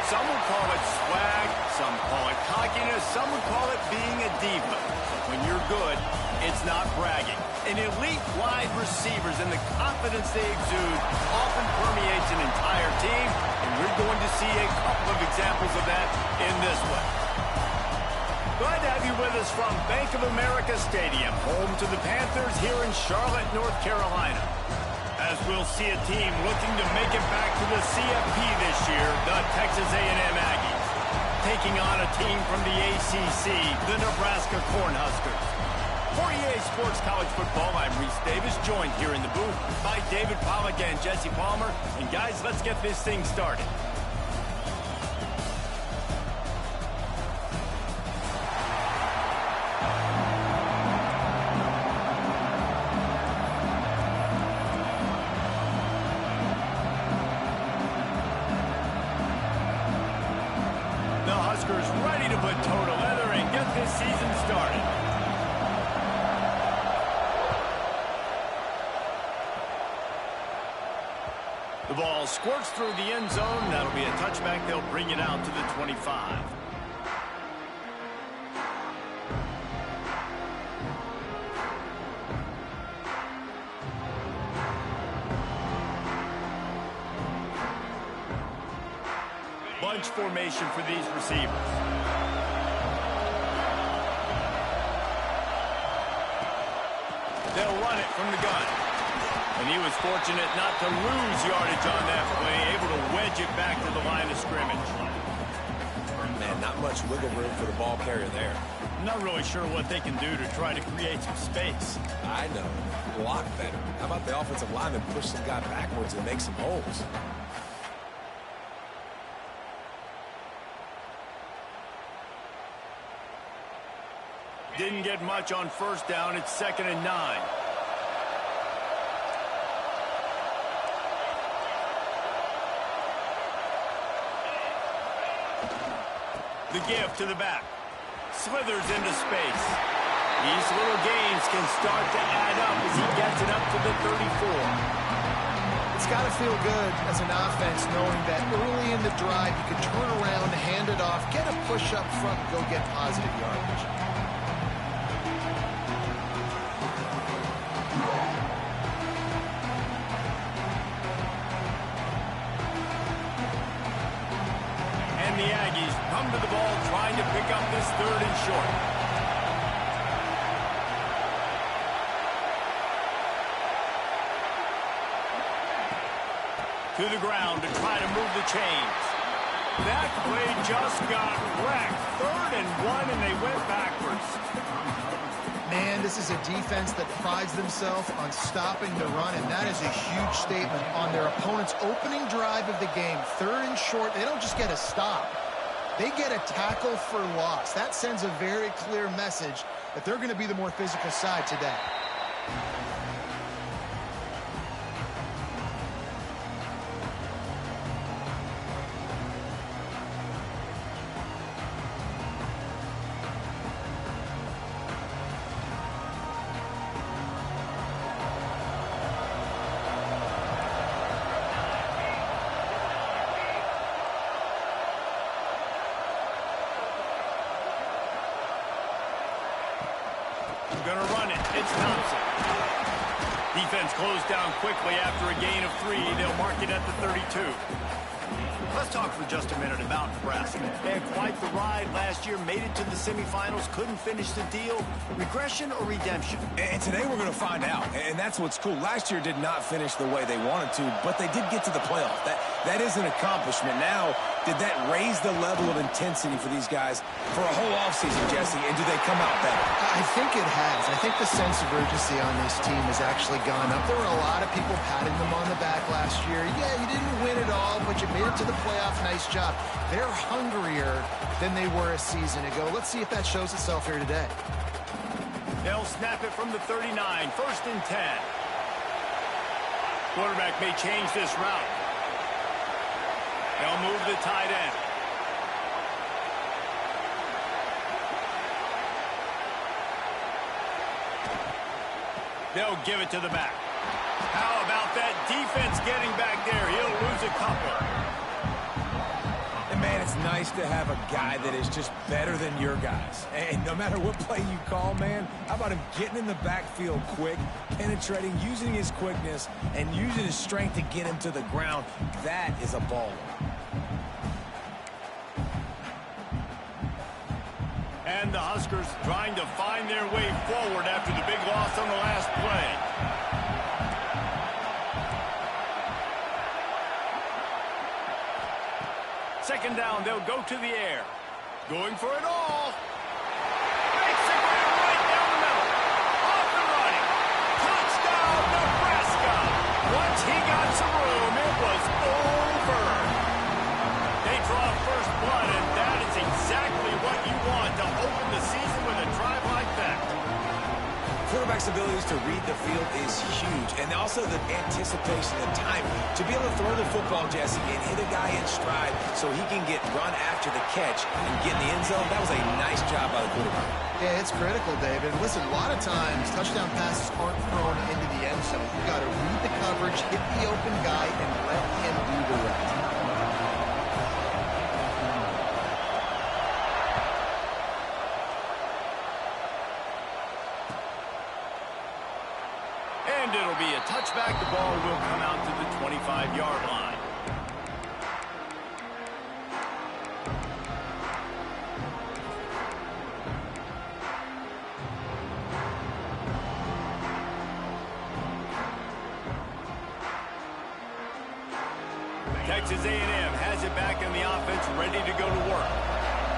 Some would call it swag, some call it cockiness, some would call it being a diva. But when you're good, it's not bragging. An elite wide receivers and the confidence they exude often permeates an entire team, and we're going to see a couple of examples of that in this one. Glad to have you with us from Bank of America Stadium, home to the Panthers here in Charlotte, North Carolina. As we'll see a team looking to make it back to the CFP this year, the Texas A&M Aggies, taking on a team from the ACC, the Nebraska Cornhuskers. For EA Sports College Football, I'm Reese Davis, joined here in the booth by David Pollack and Jesse Palmer. And guys, let's get this thing started. The Huskers ready to put toe to leather and get this season started. The ball squirts through the end zone. That'll be a touchback. They'll bring it out to the 25. Bunch formation for these receivers. They'll run it from the gun. And he was fortunate not to lose yardage on that play, able to wedge it back to the line of scrimmage. Man, not much wiggle room for the ball carrier there. I'm not really sure what they can do to try to create some space. I know. Block better. How about the offensive lineman push some guy backwards and make some holes? Didn't get much on first down. It's 2nd and 9. The give to the back. Slithers into space. These little gains can start to add up as he gets it up to the 34. It's got to feel good as an offense knowing that early in the drive you can turn around, hand it off, get a push up front, and go get positive yardage. The Aggies come to the ball trying to pick up this 3rd and short. To the ground to try to move the chains. That play just got wrecked. 3rd and 1, and they went backwards. Man, this is a defense that prides themselves on stopping the run, and that is a huge statement on their opponent's opening drive of the game. 3rd and short, they don't just get a stop. They get a tackle for loss. That sends a very clear message that they're going to be the more physical side today. Gonna run it. It's Thompson. Defense closed down quickly after a gain of 3. They'll mark it at the 32. Let's talk for just a minute about Nebraska. They had quite the ride last year, made it to the semifinals, couldn't finish the deal. Regression or redemption? And today we're going to find out. And that's what's cool. Last year did not finish the way they wanted to, but they did get to the playoff. That is an accomplishment. Now, did that raise the level of intensity for these guys for a whole offseason, Jesse? And do they come out better? I think it has. I think the sense of urgency on this team has actually gone up. There were a lot of people patting them on the back last year. Yeah, you didn't win it all, but you made it to the playoff. Nice job. They're hungrier than they were a season ago. Let's see if that shows itself here today. They'll snap it from the 39. 1st and 10. Quarterback may change this route. They'll move the tight end. They'll give it to the back. How about that defense getting back there? He'll lose a couple. And man, nice to have a guy that is just better than your guys. And no matter what play you call, man, how about him getting in the backfield quick, penetrating, using his quickness, and using his strength to get him to the ground? That is a baller. And the Huskers trying to find their way forward after the big loss on the last play. Second down, they'll go to the air. Going for it all. Makes it right down the middle. Off the running. Touchdown, Nebraska. Once he got some room, it was over. They draw first blood, and that is exactly what you want to open the season with a drive like that. Quarterback's abilities to read the field is huge, and also the anticipation, the time to be able to throw the football, Jesse, and hit a guy in stride so he can get run after the catch and get in the end zone. That was a nice job by the quarterback. Yeah, it's critical, David. Listen, a lot of times touchdown passes aren't thrown into the end zone. You've got to read the coverage, hit the open guy, and let him do the rest. And it'll be a touchback. The ball will come out to the 25-yard line. Texas A&M has it back in the offense, ready to go to work.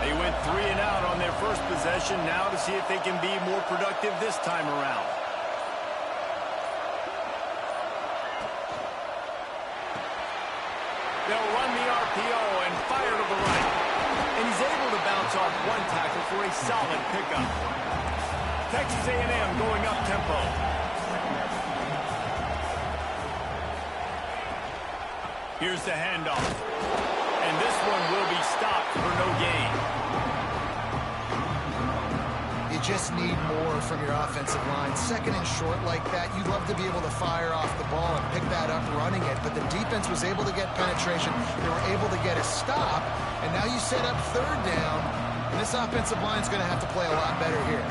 They went 3 and out on their first possession, now to see if they can be more productive this time around. They'll run the RPO and fire to the right. And he's able to bounce off one tackle for a solid pickup. Texas A&M going up tempo. Here's the handoff. And this one will be stopped for no gain. You just need more from your offensive line. Second and short like that, you'd love to be able to fire off the ball and pick that up running it, but the defense was able to get penetration. They were able to get a stop, and now you set up third down, and this offensive line is going to have to play a lot better here.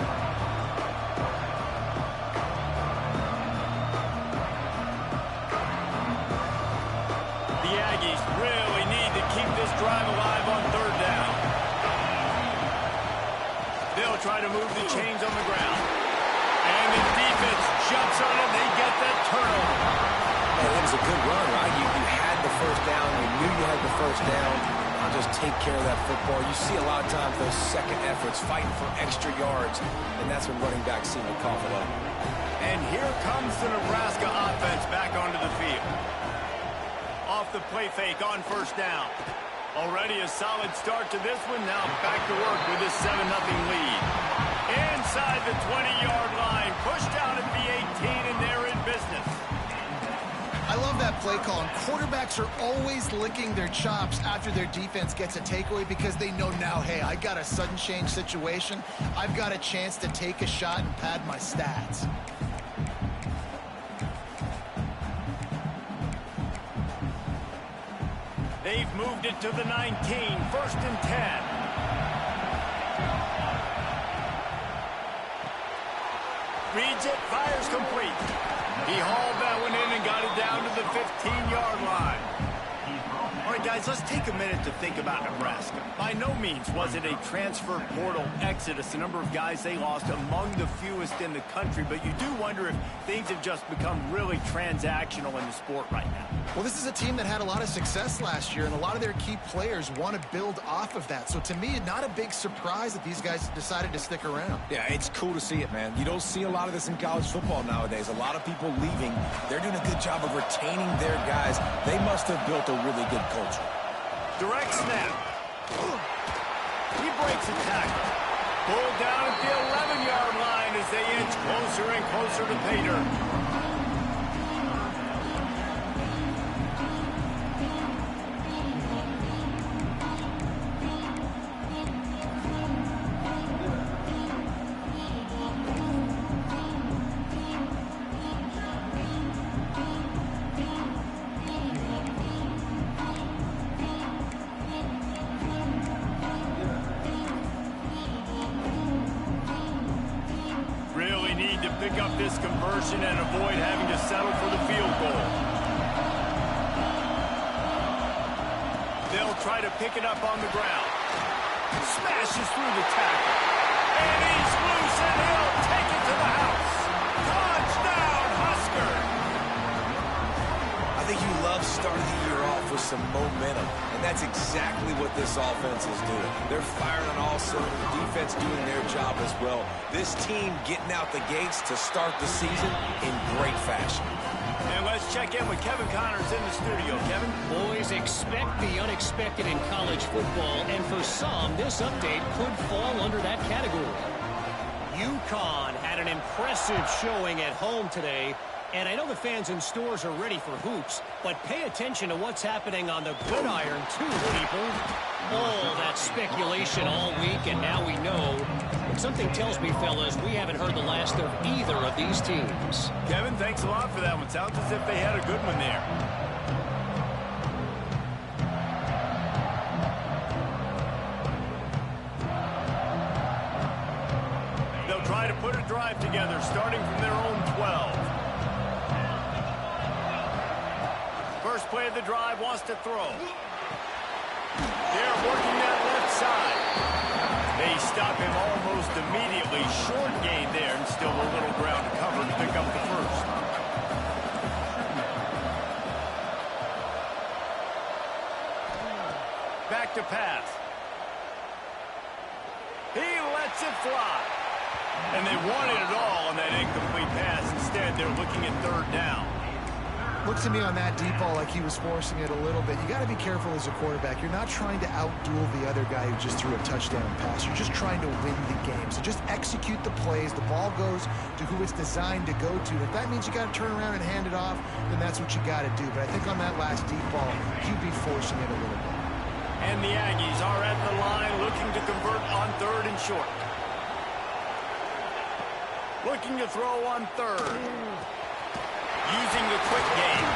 The Aggies really need to keep this drive alive on third down. They'll try to move the chains on the ground. And the defense jumps on it. They get that turnover. Man, that was a good run, right? You had the first down. You knew you had the first down. I'll just take care of that football. You see a lot of times those second efforts fighting for extra yards, and that's when running backs seem to cough it up. And here comes the Nebraska offense back onto the field. Off the play fake on first down. Already a solid start to this one. Now back to work with a 7-0 lead. Inside the 20-yard line. Pushed out at the 18, and they're in business. I love that play call. And quarterbacks are always licking their chops after their defense gets a takeaway because they know now, hey, I got a sudden change situation. I've got a chance to take a shot and pad my stats. They've moved it to the 19, 1st and 10. Reads it, fires complete. He hauled that one in and got it down to the 15-yard line. All right, guys, let's take a minute to think about Nebraska. By no means was it a transfer portal exodus, the number of guys they lost among the fewest in the country, but you do wonder if things have just become really transactional in the sport right now. Well, this is a team that had a lot of success last year, and a lot of their key players want to build off of that. So to me, not a big surprise that these guys decided to stick around. Yeah, it's cool to see it, man. You don't see a lot of this in college football nowadays. A lot of people leaving. They're doing a good job of retaining their guys. They must have built a really good culture. Direct snap. He breaks a tackle. Pulled down at the 11-yard line as they inch closer and closer to pay dirt. need to pick up this conversion and avoid having to settle for the field goal. They'll try to pick it up on the ground. Smashes through the tackle. And he's loose, and he'll take it to the house. Touchdown, Husker! I think you love starting the year off with some momentum, and that's exactly what this offense is doing. They're firing on all cylinders, the defense doing their job as well. This team getting out the gates to start the season in great fashion. And let's check in with Kevin Connors in the studio. Kevin? Boys, expect the unexpected in college football, and for some, this update could fall under that category. UConn had an impressive showing at home today, and I know the fans in stores are ready for hoops, but pay attention to what's happening on the gridiron too, people. All that speculation all week, and now we know. But something tells me, fellas, we haven't heard the last of either of these teams. Kevin, thanks a lot for that one. Sounds as if they had a good one there. They'll try to put a drive together, starting from their own 12. First play of the drive, wants to throw. They're working that left side. They stop him almost immediately. Short gain there, and still a little ground to cover to pick up the first. Back to pass. He lets it fly. And they wanted it all on that incomplete pass. Instead, they're looking at third down. Looks to me on that deep ball like he was forcing it a little bit. You got to be careful as a quarterback. You're not trying to outduel the other guy who just threw a touchdown pass. You're just trying to win the game. So just execute the plays. The ball goes to who it's designed to go to. If that means you got to turn around and hand it off, then that's what you got to do. But I think on that last deep ball, he'd be forcing it a little bit. And the Aggies are at the line looking to convert on third and short. Looking to throw on third. Using the quick game.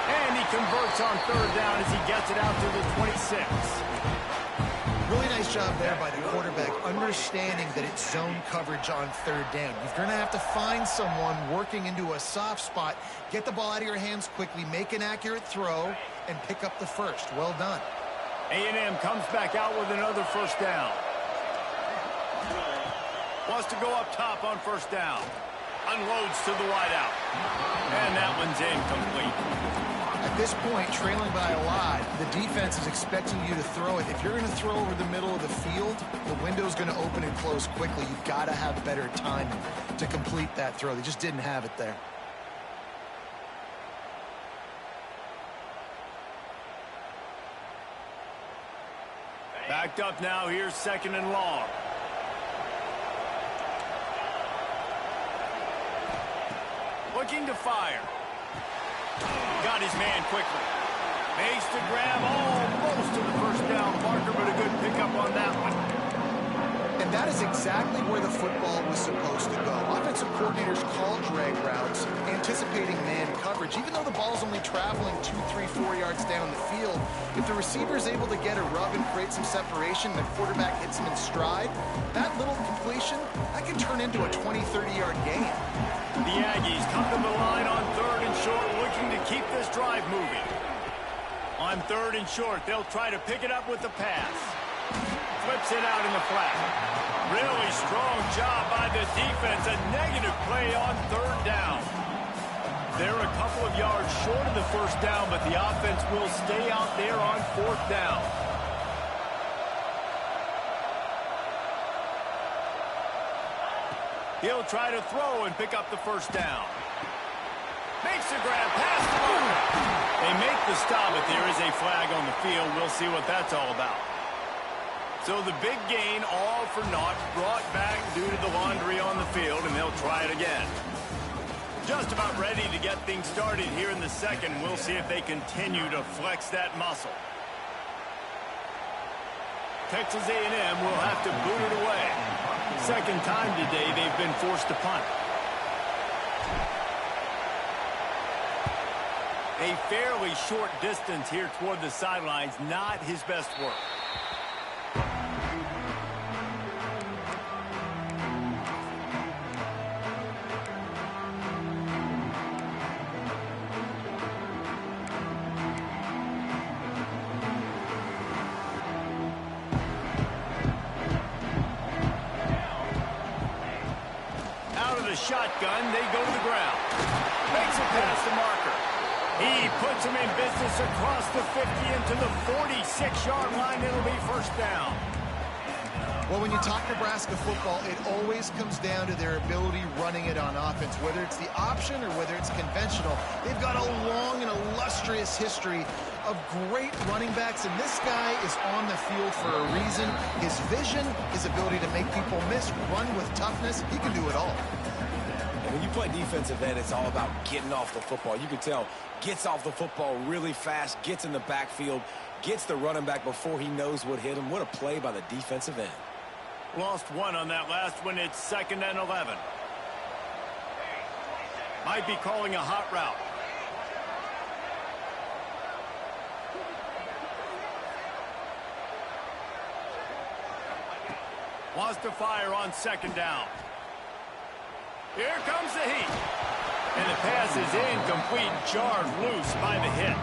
And he converts on third down as he gets it out to the 26. Really nice job there by the quarterback, understanding that it's zone coverage on third down. You're going to have to find someone working into a soft spot, get the ball out of your hands quickly, make an accurate throw, and pick up the first. Well done. A&M comes back out with another first down. Wants to go up top on first down. Unloads to the wideout. And that one's incomplete. At this point, trailing by a lot, the defense is expecting you to throw it. If you're going to throw over the middle of the field, the window's going to open and close quickly. You've got to have better timing to complete that throw. They just didn't have it there. Backed up now. Here's second and long. Looking to fire. Got his man quickly. Makes the grab almost to the first down marker, but a good pickup on that one. And that is exactly where the football was supposed to go. Offensive coordinators call drag routes, anticipating man coverage. Even though the ball's only traveling 2, 3, 4 yards down the field, if the receiver is able to get a rub and create some separation, the quarterback hits him in stride, that little completion, that can turn into a 20, 30-yard gain. The Aggies come to the line on third and short, looking to keep this drive moving. On third and short, they'll try to pick it up with the pass. Flips it out in the flat. Really strong job by the defense. A negative play on third down. They're a couple of yards short of the first down, but the offense will stay out there on fourth down. He'll try to throw and pick up the first down. Makes the grab past the marker. They make the stop, but there is a flag on the field. We'll see what that's all about. So the big gain, all for naught, brought back due to the laundry on the field, and they'll try it again. Just about ready to get things started here in the second. We'll see if they continue to flex that muscle. Texas A&M will have to boot it away. Second time today they've been forced to punt. A fairly short distance here toward the sidelines, not his best work. the shotgun. They go to the ground. Makes it past the marker. He puts him in business across the 50 into the 46-yard line. It'll be first down. Well, when you talk Nebraska football, it always comes down to their ability running it on offense, whether it's the option or whether it's conventional. They've got a long and illustrious history of great running backs, and this guy is on the field for a reason. His vision, his ability to make people miss, run with toughness, he can do it all. And when you play defensive end, it's all about getting off the football. You can tell, gets off the football really fast, gets in the backfield, gets the running back before he knows what hit him. What a play by the defensive end. Lost one on that last one. It's 2nd and 11. Might be calling a hot route. Wants to fire on 2nd down. Here comes the heat. And the pass is incomplete, jarred loose by the hit.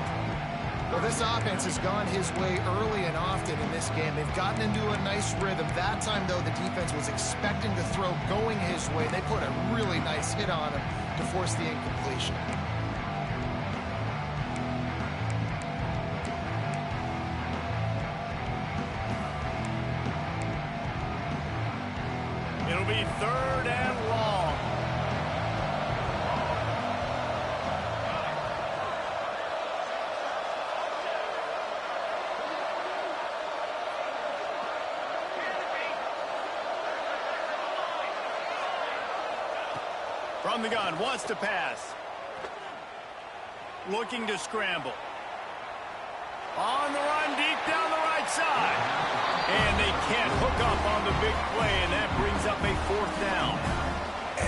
Well, this offense has gone his way early and often in this game. They've gotten into a nice rhythm. That time, though, the defense was expecting the throw going his way. They put a really nice hit on him to force the incompletion. It'll be 3rd and long. From the gun, wants to pass. Looking to scramble. On the run, deep down the right side. And they can't hook up on the big play, and that brings up a 4th down.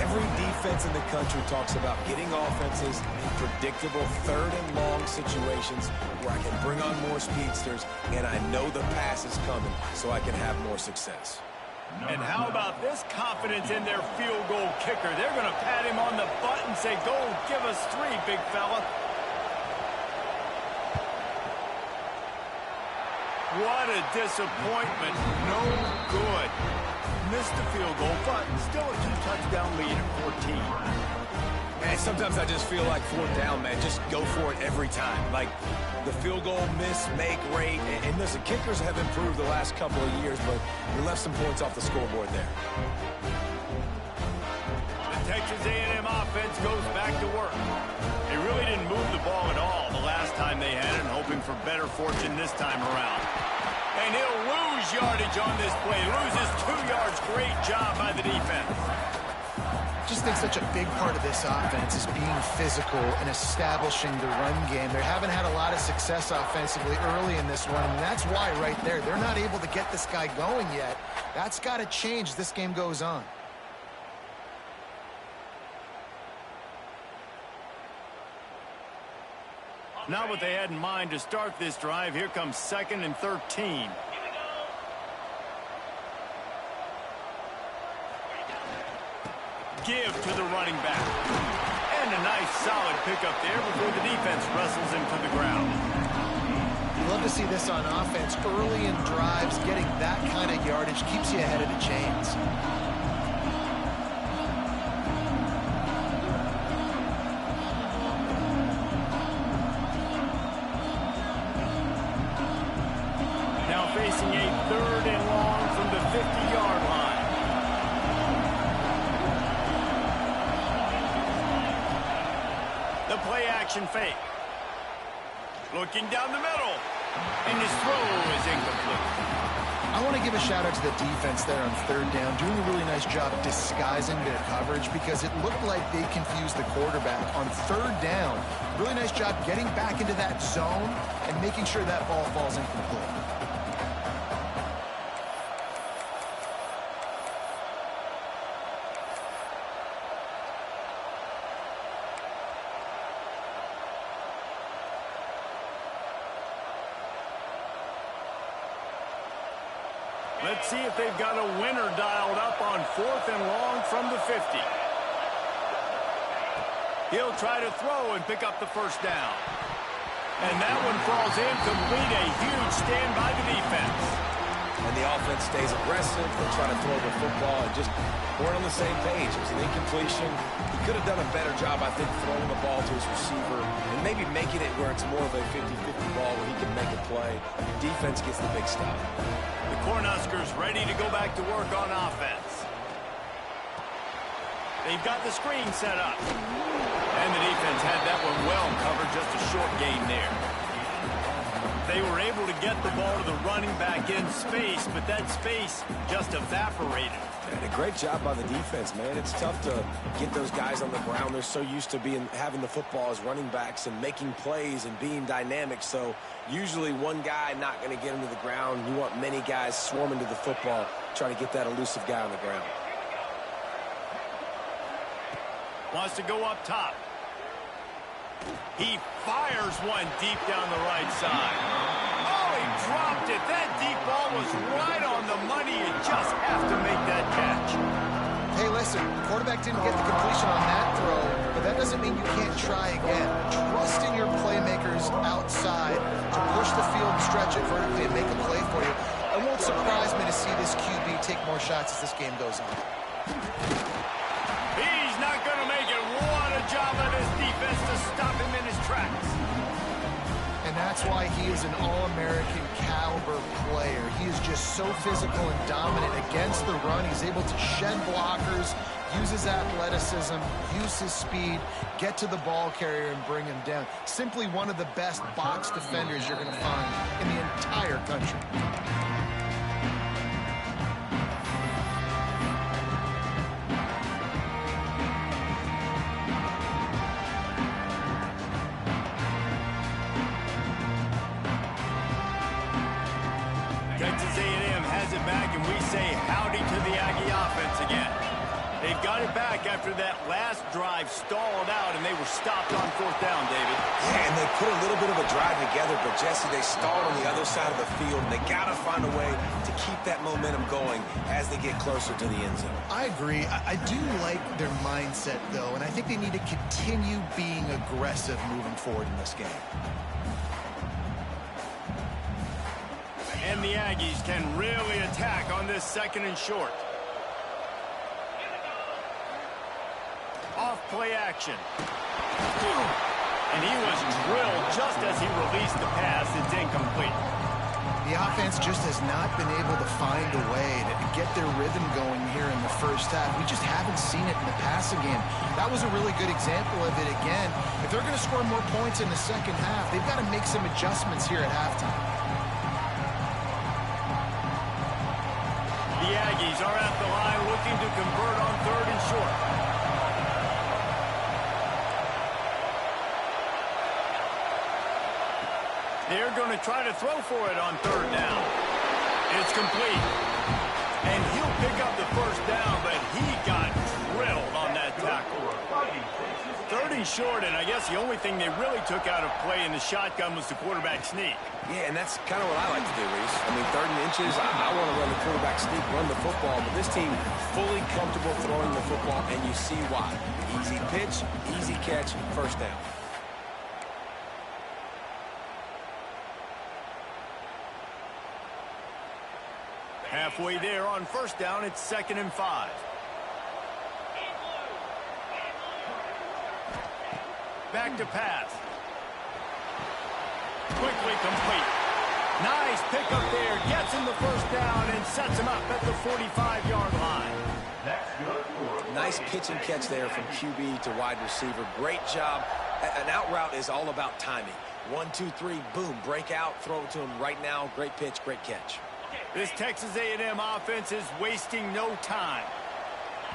Every defense in the country talks about getting offenses in predictable 3rd and long situations where I can bring on more speedsters, and I know the pass is coming, so I can have more success. And how about this confidence in their field goal kicker? They're going to pat him on the butt and say, go give us 3, big fella. What a disappointment. No good. Missed the field goal, but still a 2-touchdown lead at 14. Man, sometimes I just feel like 4th down, man. Just go for it every time. Like, the field goal, miss, make, rate. And listen, kickers have improved the last couple of years, but we left some points off the scoreboard there. The Texas A&M offense goes back to work. They really didn't move the ball at all the last time they had it, and hoping for better fortune this time around. And he'll lose yardage on this play. Loses 2 yards. Great job by the defense. Just think such a big part of this offense is being physical and establishing the run game. They haven't had a lot of success offensively early in this one, and that's why right there, they're not able to get this guy going yet. That's got to change as this game goes on. Not what they had in mind to start this drive. Here comes 2nd and 13. Give to the running back. And a nice solid pickup there before the defense wrestles him to the ground. You love to see this on offense. Early in drives, getting that kind of yardage keeps you ahead of the chains. Now facing a 3rd and long from the 50-yard line. The play-action fake. Looking down the middle. And his throw is incomplete. I want to give a shout-out to the defense there on 3rd down, doing a really nice job disguising their coverage because it looked like they confused the quarterback on 3rd down. Really nice job getting back into that zone and making sure that ball falls incomplete. Let's see if they've got a winner dialed up on 4th and long from the 50. He'll try to throw and pick up the first down. And that one falls incomplete. A huge stand by the defense. and the offense stays aggressive. They try to throw the football and just weren't on the same page. It was an incompletion. He could have done a better job, I think, throwing the ball to his receiver and maybe making it where it's more of a 50-50 ball where he can make a play. Defense gets the big stop. The Cornhuskers ready to go back to work on offense. They've got the screen set up. And the defense had that one well covered, just a short gain there. They were able to get the ball to the running back in space, but that space just evaporated. And a great job by the defense, man. It's tough to get those guys on the ground. They're so used to having the football as running backs and making plays and being dynamic. So usually one guy not going to get him to the ground. You want many guys swarming to the football, trying to get that elusive guy on the ground. Wants to go up top. He fires one deep down the right side. Oh, he dropped it. That deep ball was right on the money. You just have to make that catch. Hey, listen, the quarterback didn't get the completion on that throw, but that doesn't mean you can't try again. Trust in your playmakers outside to push the field and stretch it vertically and make a play for you. It won't surprise me to see this QB take more shots as this game goes on. He's not going to make it. What a job of his defense to stop him in his tracks. And that's why he is an All-American caliber player. He is just so physical and dominant against the run. He's able to shed blockers, use his athleticism, use his speed, get to the ball carrier and bring him down. Simply one of the best box defenders you're going to find in the entire country. Texas A&M has it back, and we say howdy to the Aggie offense again. They've got it back after that last drive stalled out, and they were stopped on fourth down, David. Yeah, and they put a little bit of a drive together, but, Jesse, they stalled on the other side of the field, and they got to find a way to keep that momentum going as they get closer to the end zone. I agree. I do like their mindset, though, and I think they need to continue being aggressive moving forward in this game. And the Aggies can really attack on this second and short. Off play action. And he was drilled just as he released the pass. It's incomplete. The offense just has not been able to find a way to get their rhythm going here in the first half. We just haven't seen it in the passing game. That was a really good example of it again. If they're going to score more points in the second half, they've got to make some adjustments here at halftime. The Aggies are at the line looking to convert on third and short. They're going to try to throw for it on third down. It's complete. And he'll pick up the first down, but he got drilled on that tackle. Third and short, and I guess the only thing they really took out of play in the shotgun was the quarterback sneak. Yeah, and that's kind of what I like to do, Reese. I mean, third and inches, I want to run the quarterback sneak, run the football, but this team fully comfortable throwing the football, and you see why. Easy pitch, easy catch, first down. Halfway there on first down, it's 2nd and 5. Back to pass. Quickly complete. Nice pickup there. Gets him the first down and sets him up at the 45-yard line. Nice pitch and catch there from QB to wide receiver. Great job. An out route is all about timing. 1, 2, 3, boom, break out, throw it to him right now. Great pitch, great catch. This Texas A&M offense is wasting no time.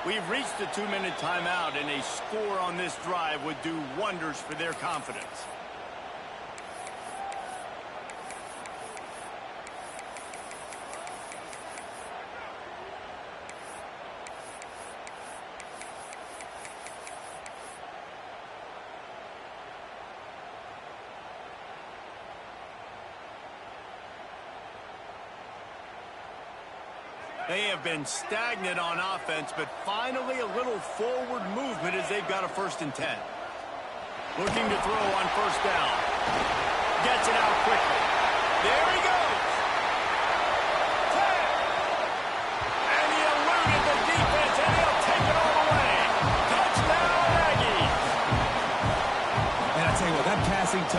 We've reached the 2-minute timeout, and a score on this drive would do wonders for their confidence. They have been stagnant on offense, but finally a little forward movement as they've got a 1st and 10. Looking to throw on first down. Gets it out quickly. There he goes. 10.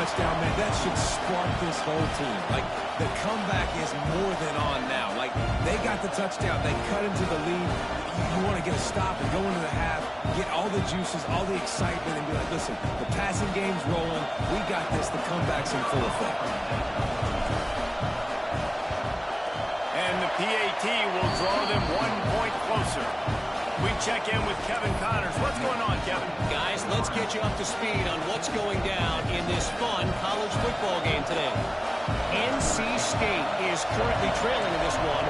touchdown, man, that should spark this whole team. Like, the comeback is more than on now. Like, they got the touchdown. They cut into the lead. You want to get a stop and go into the half, get all the juices, all the excitement, and be like, listen, the passing game's rolling. We got this. The comeback's in full effect. And the PAT will draw them 1 point closer. We check in with Kevin Connors. What's going on, Kevin? Guys, let's get you up to speed on what's going down in this fun college football game today. NC State is currently trailing in this one,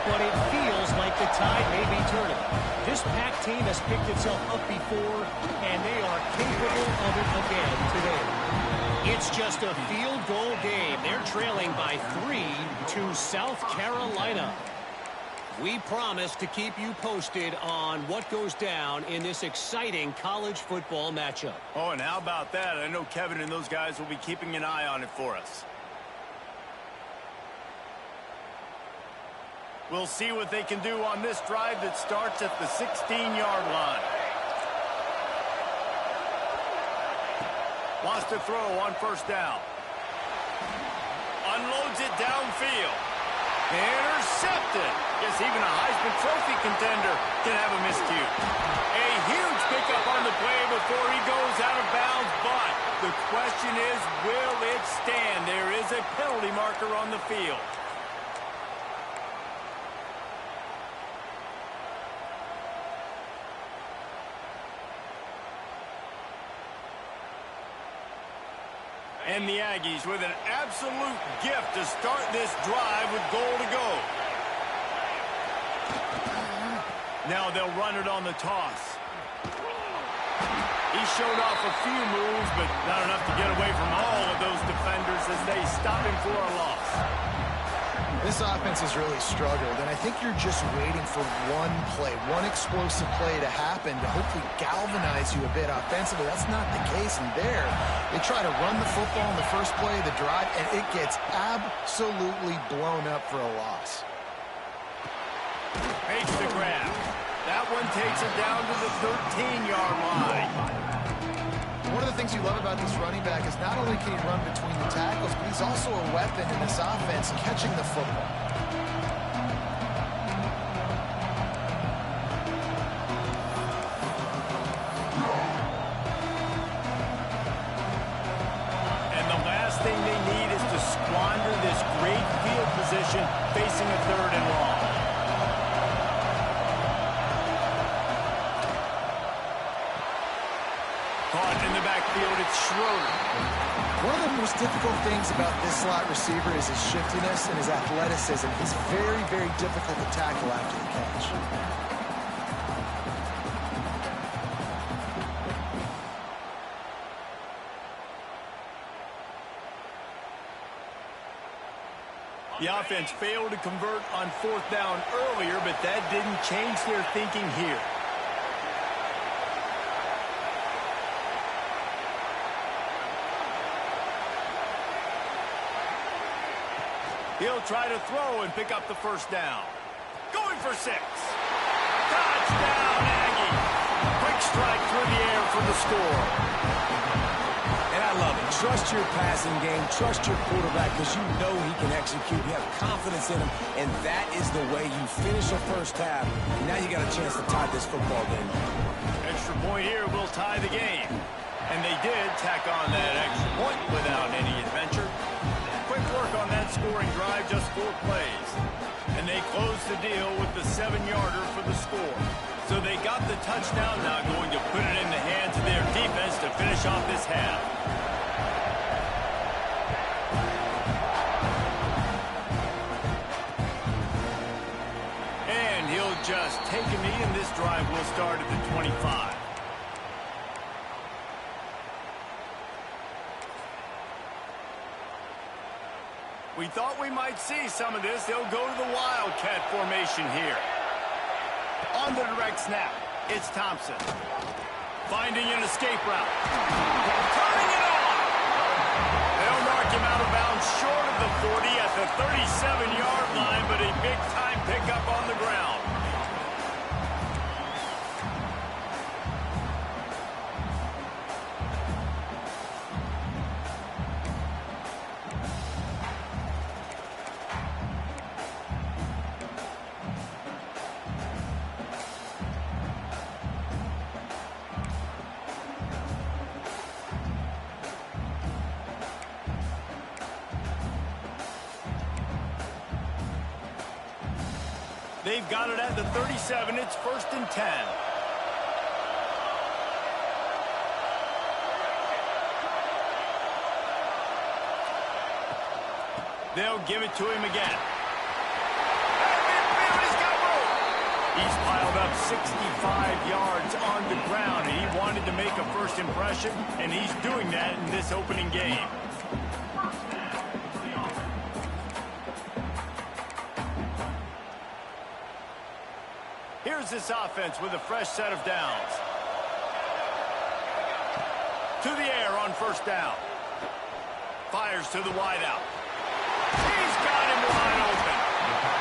but it feels like the tide may be turning. This Pac team has picked itself up before, and they are capable of it again today. It's just a field goal game. They're trailing by 3 to South Carolina. We promise to keep you posted on what goes down in this exciting college football matchup. Oh, and how about that? I know Kevin and those guys will be keeping an eye on it for us. We'll see what they can do on this drive that starts at the 16-yard line. Wants to throw on first down. Unloads it downfield. Intercepted. Guess even a Heisman Trophy contender can have a miscue. A huge pickup on the play before he goes out of bounds, but the question is, will it stand? There is a penalty marker on the field. And the Aggies with an absolute gift to start this drive with goal to go. Now they'll run it on the toss. He showed off a few moves, but not enough to get away from all of those defenders as they stop him for a loss. This offense has really struggled, and I think you're just waiting for one play, one explosive play to happen to hopefully galvanize you a bit offensively. That's not the case, and there, they try to run the football in the first play of the drive, and it gets absolutely blown up for a loss. Makes the grab. That one takes it down to the 13-yard line. One of the things you love about this running back is not only can he run between the tackles, but he's also a weapon in this offense catching the football. And the last thing they need is to squander this great field position facing a 3rd and long. Caught in the backfield, it's Schroeder. One of the most difficult things about this slot receiver is his shiftiness and his athleticism. He's very, very difficult to tackle after the catch. The offense failed to convert on 4th down earlier, but that didn't change their thinking here. He'll try to throw and pick up the first down. Going for 6. Touchdown, Aggie. Quick strike through the air for the score. And I love it. Trust your passing game. Trust your quarterback because you know he can execute. You have confidence in him, and that is the way you finish a first half. Now you got a chance to tie this football game. Extra point here will tie the game. And they did tack on that extra point without any adventure. Quick work on that scoring drive, just 4 plays. And they closed the deal with the 7-yarder for the score. So they got the touchdown, now going to put it in the hands of their defense to finish off this half. And he'll just take a knee, and this drive will start at the 25. We thought we might see some of this. They'll go to the Wildcat formation here. On the direct snap, it's Thompson. Finding an escape route. Turning it on! They'll mark him out of bounds short of the 40 at the 37-yard line, but a big-time pickup on the ground. They've got it at the 37. It's 1st and 10. They'll give it to him again. He's piled up 65 yards on the ground, and he wanted to make a first impression, and he's doing that in this opening game. Here's this offense with a fresh set of downs. To the air on 1st down. Fires to the wideout. He's got him wide open.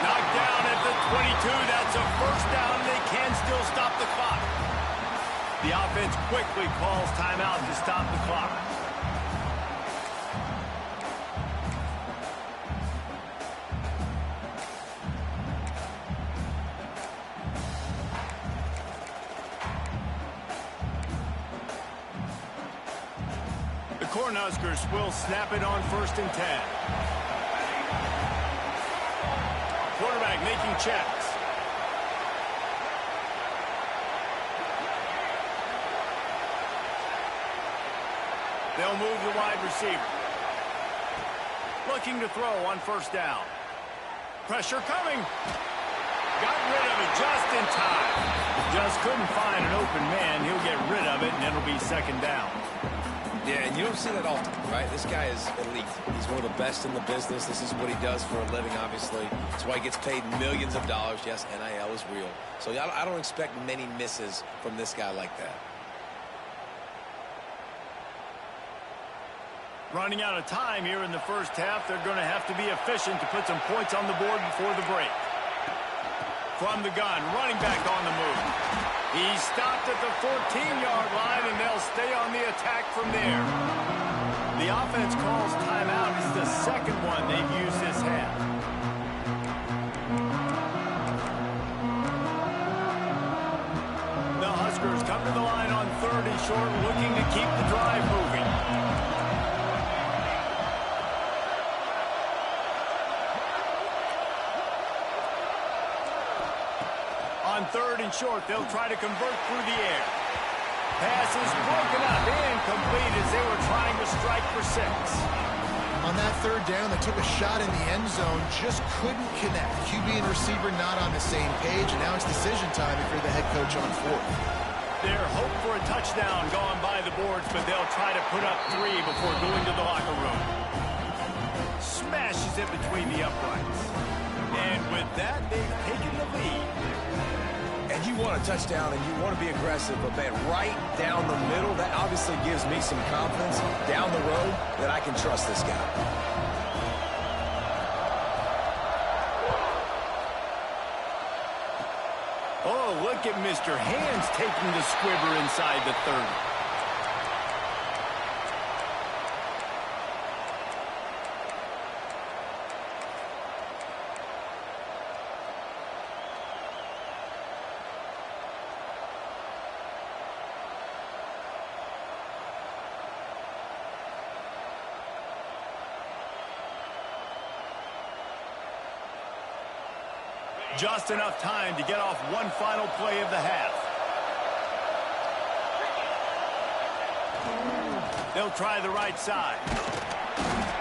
Knocked down at the 22. That's a 1st down. They can still stop the clock. The offense quickly calls timeout to stop the clock. The Cornhuskers will snap it on 1st and 10. Quarterback making checks. They'll move the wide receiver. Looking to throw on 1st down. Pressure coming. Got rid of it just in time. Just couldn't find an open man. He'll get rid of it, and it'll be 2nd down. Yeah, and you don't see that often, right? This guy is elite. He's one of the best in the business. This is what he does for a living, obviously. That's why he gets paid millions of dollars. Yes, NIL is real. So I don't expect many misses from this guy like that. Running out of time here in the 1st half. They're going to have to be efficient to put some points on the board before the break. From the gun, running back on the move. He's stopped at the 14-yard line, and they'll stay on the attack from there. The offense calls timeout. It's the 2nd one they've used this half. The Huskers come to the line on 3rd and short, looking to keep the drive moving. On 3rd and short, they'll try to convert through the air. Pass is broken up, incomplete as they were trying to strike for 6. On that 3rd down, they took a shot in the end zone, just couldn't connect. QB and receiver not on the same page, and now it's decision time if you're the head coach on 4th. Their hope for a touchdown gone by the boards, but they'll try to put up 3 before going to the locker room. Smashes it between the uprights. And with that, they've taken the lead. And you want a touchdown and you want to be aggressive, but man, right down the middle, that obviously gives me some confidence down the road that I can trust this guy. Oh, look at Mr. Hands taking the squibber inside the 30. Just enough time to get off one final play of the half. They'll try the right side.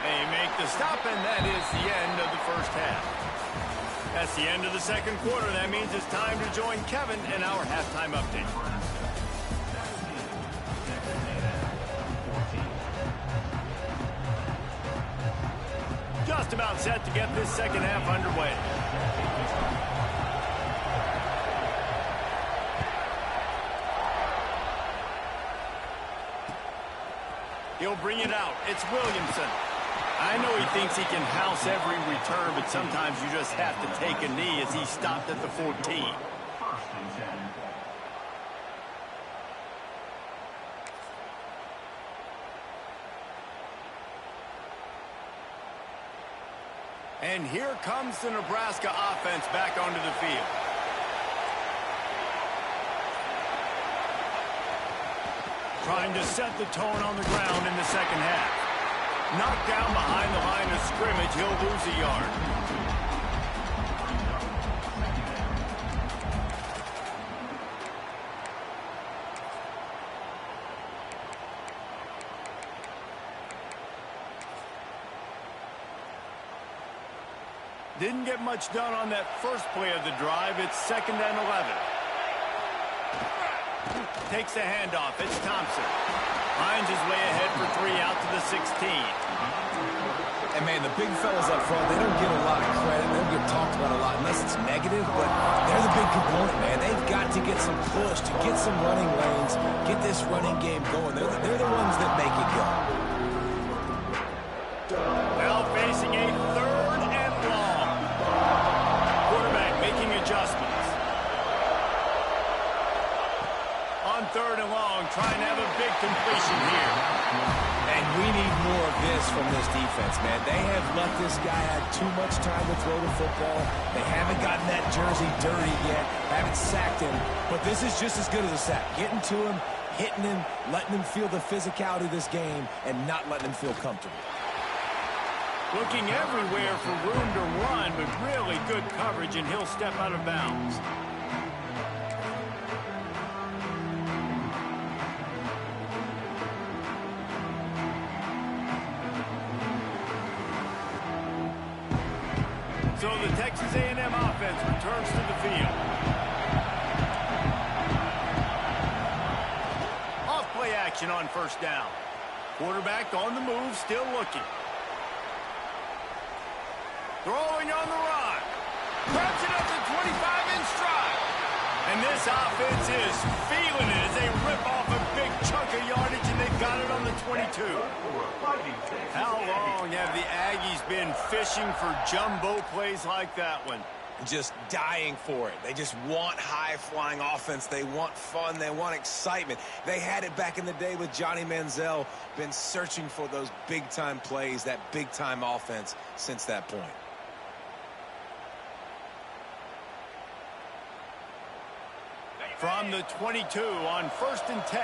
They make the stop, and that is the end of the 1st half. That's the end of the 2nd quarter. That means it's time to join Kevin in our halftime update. Just about set to get this 2nd half underway. He'll bring it out. It's Williamson. I know he thinks he can house every return, but sometimes you just have to take a knee as he stopped at the 14. And here comes the Nebraska offense back onto the field. Trying to set the tone on the ground in the 2nd half. Knocked down behind the line of scrimmage, he'll lose a yard. Didn't get much done on that first play of the drive. It's 2nd and 11. Takes the handoff. It's Thompson. Finds his way ahead for 3 out to the 16. And, man, the big fellas up front, they don't get a lot of credit. They don't get talked about a lot unless it's negative, but they're the big component, man. They've got to get some push, to get some running lanes, get this running game going. They're the ones that make it go. Now facing a 3rd and long. Quarterback making adjustments. On 3rd and long, trying to have a big completion here. And we need more of this from this defense, man. They have let this guy have too much time to throw the football. They haven't gotten that jersey dirty yet, haven't sacked him. But this is just as good as a sack. Getting to him, hitting him, letting him feel the physicality of this game, and not letting him feel comfortable. Looking everywhere for room to run with really good coverage, and he'll step out of bounds. So the Texas A&M offense returns to the field. Off play action on 1st down. Quarterback on the move, still looking. Throwing on the run. Grabs it up to 25 in stride. And this offense is feeling it as they rip off a big chunk of yardage, and they've got it on the 22. How long have the Aggies been fishing for jumbo plays like that one? Just dying for it. They just want high-flying offense. They want fun. They want excitement. They had it back in the day with Johnny Manziel. Been searching for those big-time plays, that big-time offense since that point. From the 22 on 1st and 10.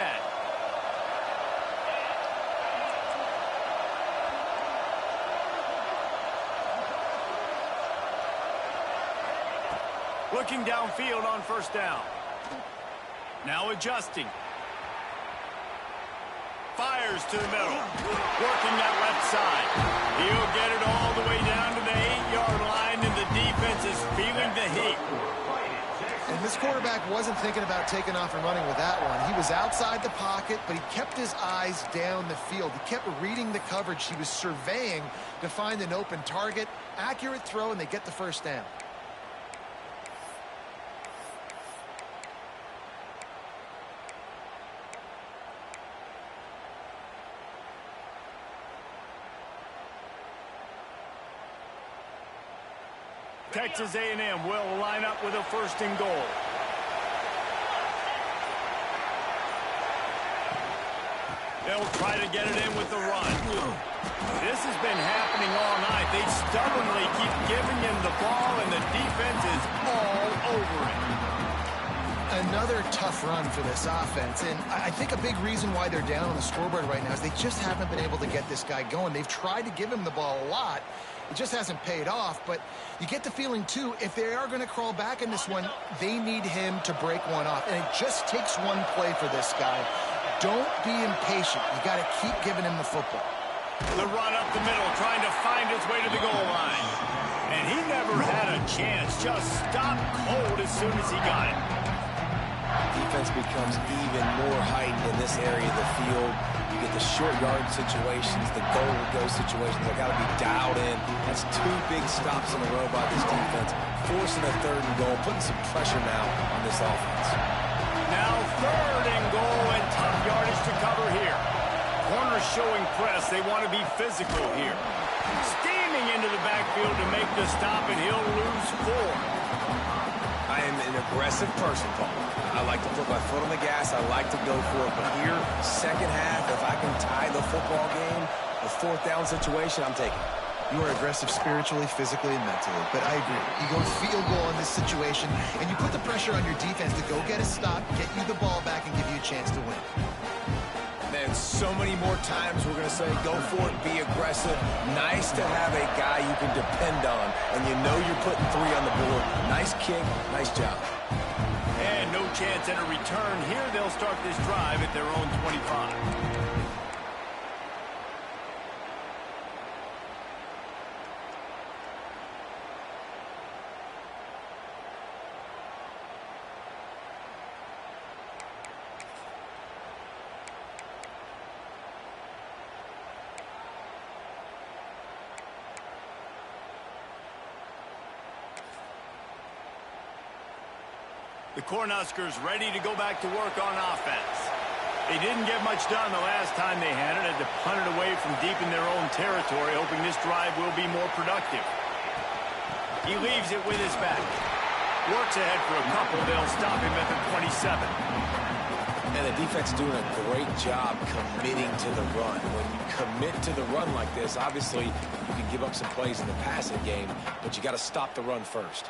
Looking downfield on 1st down. Now adjusting. Fires to the middle. Working that left side. He'll get it all the way down to the 8-yard line, and the defense is feeling the heat. And this quarterback wasn't thinking about taking off and running with that one. He was outside the pocket, but he kept his eyes down the field. He kept reading the coverage. He was surveying to find an open target. Accurate throw, and they get the 1st down. Texas A&M will line up with a 1st and goal. They'll try to get it in with the run. This has been happening all night. They stubbornly keep giving him the ball, and the defense is all over it. Another tough run for this offense, and I think a big reason why they're down on the scoreboard right now is they just haven't been able to get this guy going. They've tried to give him the ball a lot. It just hasn't paid off, but you get the feeling, too, if they are going to crawl back in this one, they need him to break one off, and it just takes one play for this guy. Don't be impatient. You got to keep giving him the football. The run up the middle, trying to find his way to the goal line. And he never had a chance. Just stopped cold as soon as he got it. Defense becomes even more heightened in this area of the field. You get the short yard situations, the goal-to-go situations. They've got to be dialed in. That's 2 big stops in a row by this defense, forcing a 3rd and goal, putting some pressure now on this offense. Now 3rd and goal, and top yardage to cover here. Corners showing press. They want to be physical here. Steaming into the backfield to make the stop, and he'll lose 4. I am an aggressive person, Paul. I like to put my foot on the gas. I like to go for it. But here, 2nd half, if I can tie the football game, a 4th down situation, I'm taking it. You are aggressive spiritually, physically, and mentally. But I agree. You go field goal in this situation, and you put the pressure on your defense to go get a stop, get you the ball back, and give you a chance to win. Man, so many more times we're going to say, go for it, be aggressive. Nice to have a guy you can depend on, and you know you're putting 3 on the board. Nice kick, nice job. And no chance at a return here. They'll start this drive at their own 25. The Cornhuskers ready to go back to work on offense. They didn't get much done the last time they had it. Had to punt it away from deep in their own territory, hoping this drive will be more productive. He leaves it with his back. Works ahead for a couple. They'll stop him at the 27. And the defense doing a great job committing to the run. When you commit to the run like this, obviously you can give up some plays in the passing game, but you got to stop the run first.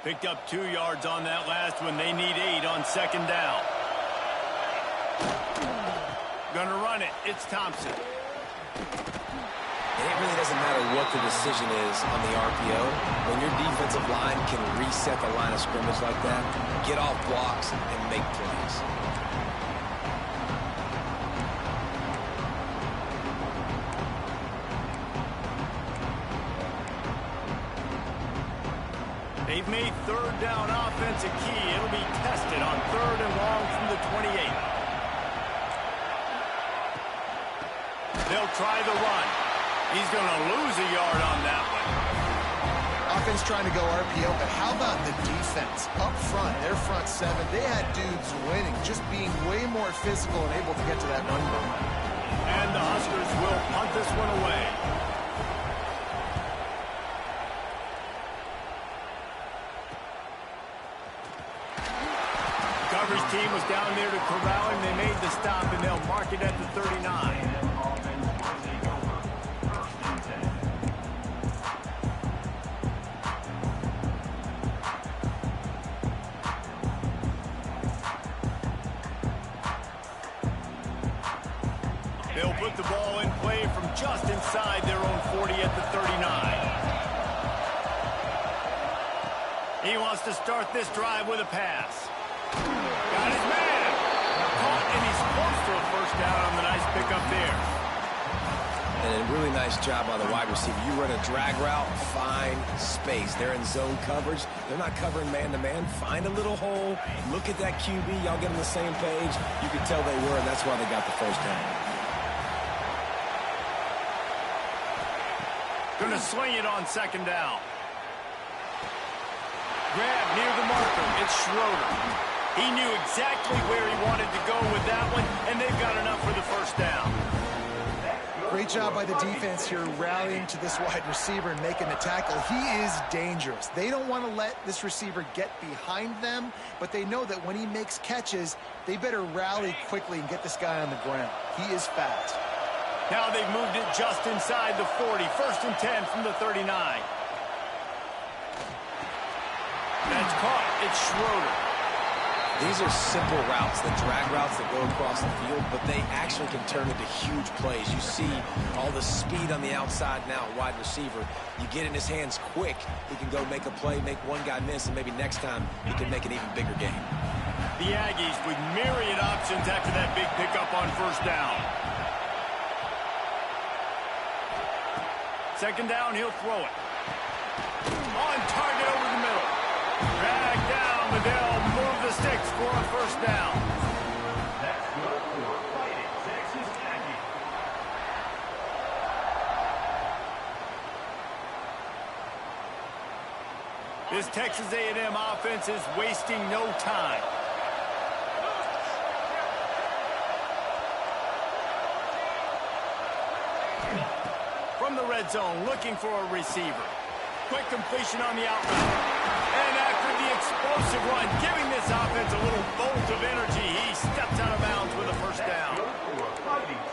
Picked up 2 yards on that last one. They need 8 on second down. Gonna run it. It's Thompson. And it really doesn't matter what the decision is on the RPO. When your defensive line can reset the line of scrimmage like that, get off blocks and make plays. They've made third down offense a key. It'll be tested on 3rd and long from the 28. They'll try the run. He's going to lose a yard on that one. Offense trying to go RPO, but how about the defense? Up front, their front 7, they had dudes winning, just being way more physical and able to get to that run goal. And the Huskers will punt this one away. Coverage team was down there to corral him. They made the stop, and they'll mark it at the 39. They'll put the ball in play from just inside their own 40 at the 39. He wants to start this drive with a pass. Got his man. Caught, and he's close to a first down on the nice pickup there. And a really nice job by the wide receiver. You run a drag route, find space. They're in zone coverage. They're not covering man-to-man. Find a little hole. Look at that QB. Y'all get on the same page. You can tell they were, and that's why they got the first down. Going to sling it on second down. Grab near the marker. It's Schroeder. He knew exactly where he wanted to go with that one, and they've got enough for the first down. Great job by the defense here rallying to this wide receiver and making the tackle. He is dangerous. They don't want to let this receiver get behind them, but they know that when he makes catches, they better rally quickly and get this guy on the ground. He is fast. Now they've moved it just inside the 40. 1st and 10 from the 39. That's caught. It's Schroeder. These are simple routes, the drag routes that go across the field, but they actually can turn into huge plays. You see all the speed on the outside now, wide receiver. You get in his hands quick, he can go make a play, make one guy miss, and maybe next time he can make an even bigger game. The Aggies with myriad options after that big pickup on first down. Second down, he'll throw it. On target over the middle. Drag down, but they'll move the sticks for a first down. That's good for Fighting Texas Aggies. This Texas A&M offense is wasting no time. From the red zone, looking for a receiver. Quick completion on the out route. And after the explosive run, giving this offense a little bolt of energy, he steps out of bounds with a first down.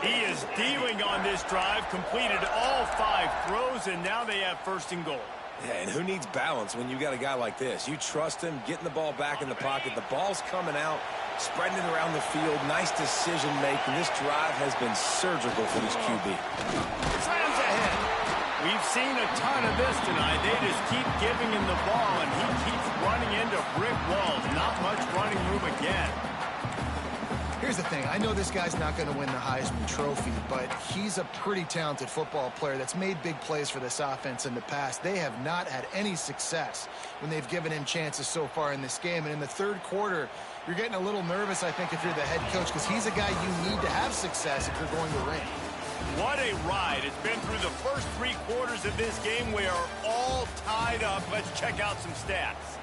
He is dealing on this drive, completed all 5 throws, and now they have 1st and goal. Yeah, and who needs balance when you got a guy like this? You trust him, getting the ball back in the pocket. The ball's coming out, spreading it around the field. Nice decision-making. This drive has been surgical for this QB. Slams ahead. We've seen a ton of this tonight. They just keep giving him the ball, and he keeps running into brick walls. Not much running room again. Here's the thing. I know this guy's not going to win the Heisman Trophy, but he's a pretty talented football player that's made big plays for this offense in the past. They have not had any success when they've given him chances so far in this game. And in the third quarter, you're getting a little nervous, I think, if you're the head coach, because he's a guy you need to have success if you're going to win. What a ride. It's been through the first 3 quarters of this game. We are all tied up. Let's check out some stats.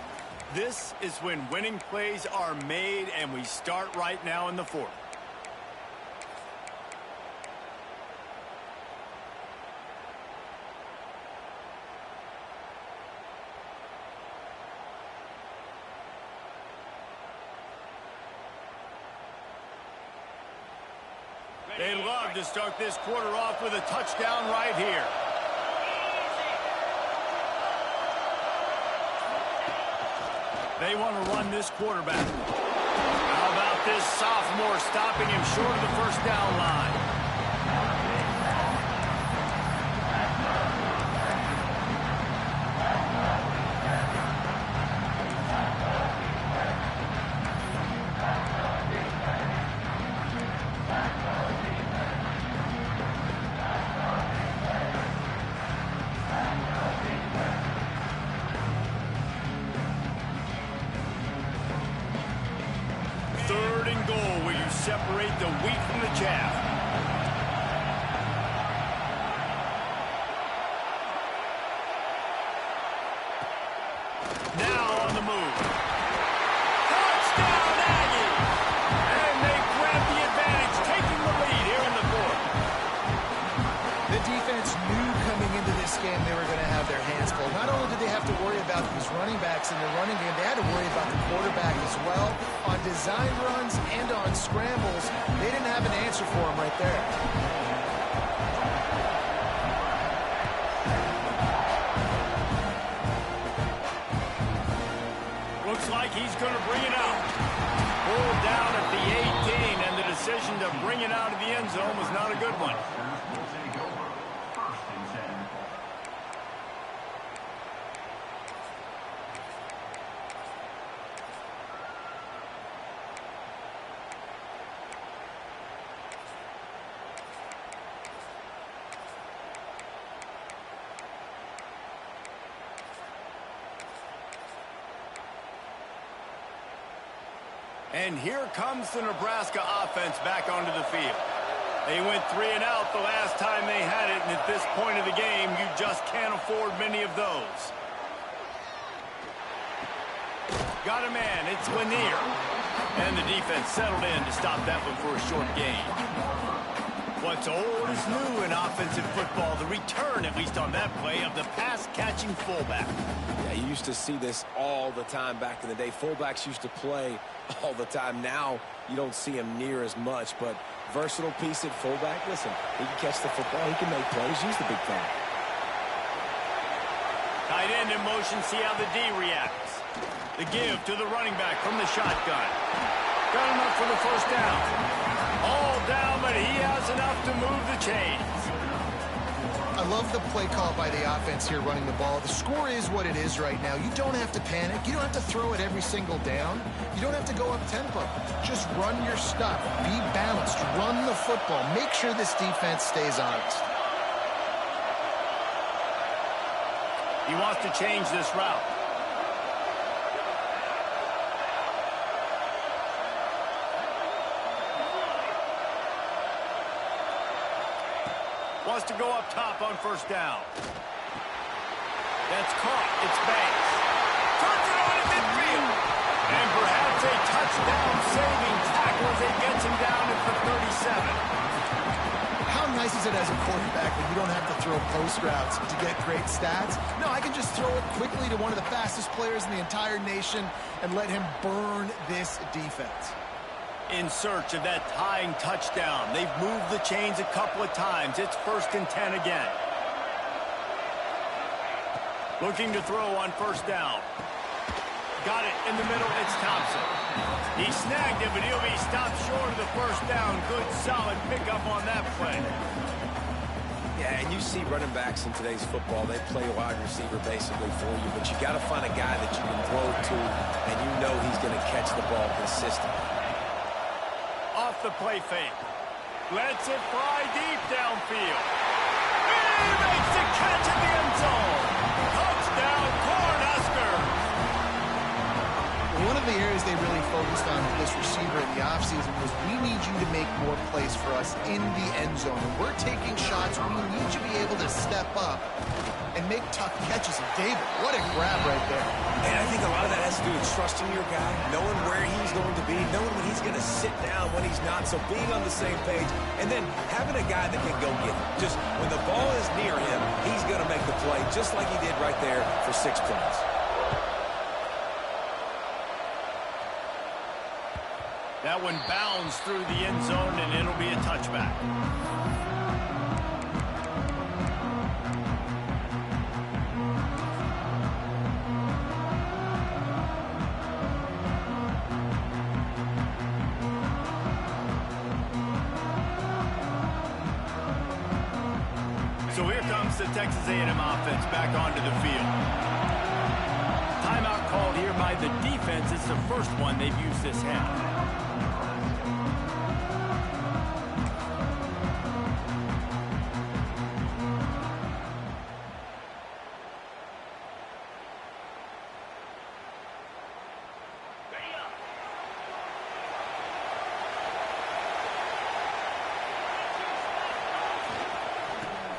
This is when winning plays are made, and we start right now in the 4th. They love to start this quarter off with a touchdown right here. They want to run this quarterback. How about this sophomore stopping him short of the first down line? Separate the wheat from the chaff. Now on the move. Touchdown, Aggies! And they grab the advantage, taking the lead here in the 4th. The defense knew coming into this game they were going to have their hands full. Not only did they have to worry about these running backs in the running game, they had to worry about the quarterback as well. On design runs and on scrambles, they didn't have an answer for him right there. Looks like he's going to bring it out. Pulled down at the 18, and the decision to bring it out of the end zone was not a good one. And here comes the Nebraska offense back onto the field. They went 3 and out the last time they had it, and at this point of the game, you just can't afford many of those. Got a man, it's Lanier. And the defense settled in to stop that one for a short gain. What's old is new in offensive football. The return, at least on that play, of the pass-catching fullback. Yeah, you used to see this all the time back in the day. Fullbacks used to play all the time. Now you don't see him near as much, but versatile piece at fullback. Listen, he can catch the football. He can make plays. Use the big thing. Tight end in motion. See how the D reacts. The give to the running back from the shotgun. Got enough for the first down. All down, but he has enough to move the chains. I love the play call by the offense here running the ball. The score is what it is right now. You don't have to panic. You don't have to throw it every single down. You don't have to go up tempo. Just run your stuff. Be balanced. Run the football. Make sure this defense stays honest. He wants to change this route. Wants to go up top on first down. That's caught. It's Banks. Turns it on at midfield. And perhaps a touchdown-saving tackle as it gets him down at the 37. How nice is it as a quarterback when you don't have to throw post routes to get great stats? No, I can just throw it quickly to one of the fastest players in the entire nation and let him burn this defense. In search of that tying touchdown. They've moved the chains a couple of times. It's 1st and 10 again. Looking to throw on first down. Got it in the middle. It's Thompson. He snagged it, but he'll be stopped short of the first down. Good, solid pickup on that play. Yeah, and you see running backs in today's football, they play wide receiver basically for you, but you got to find a guy that you can throw to, and you know he's going to catch the ball consistently. Off the play fake. Lets it fly deep downfield. He makes the catch at the end zone. Touchdown, Cornhuskers. One of the areas they really focused on with this receiver in the offseason was we need you to make more plays for us in the end zone. When we're taking shots, we need you to be able to step up and make tough catches. And David, what a grab right there. And I think a lot of that has to do with trusting your guy, knowing where he's going to be, knowing when he's going to sit down, when he's not, so being on the same page, and then having a guy that can go get it. Just when the ball is near him, he's going to make the play, just like he did right there for 6 points. That one bounds through the end zone, and it'll be a touchback. So here comes the Texas A&M offense back onto the field. Timeout called here by the defense. It's the first one they've used this half.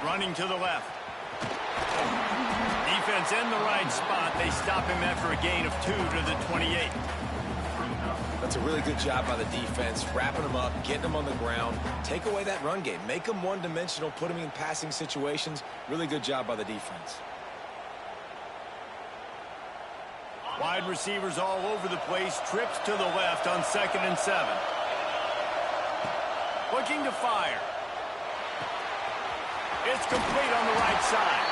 Running to the left. Defense in the right spot. They stop him after a gain of 2 to the 28. That's a really good job by the defense, wrapping them up, getting them on the ground, take away that run game, make them one-dimensional, put them in passing situations. Really good job by the defense. Wide receivers all over the place. Trips to the left on 2nd and 7. Looking to fire. It's complete on the right side.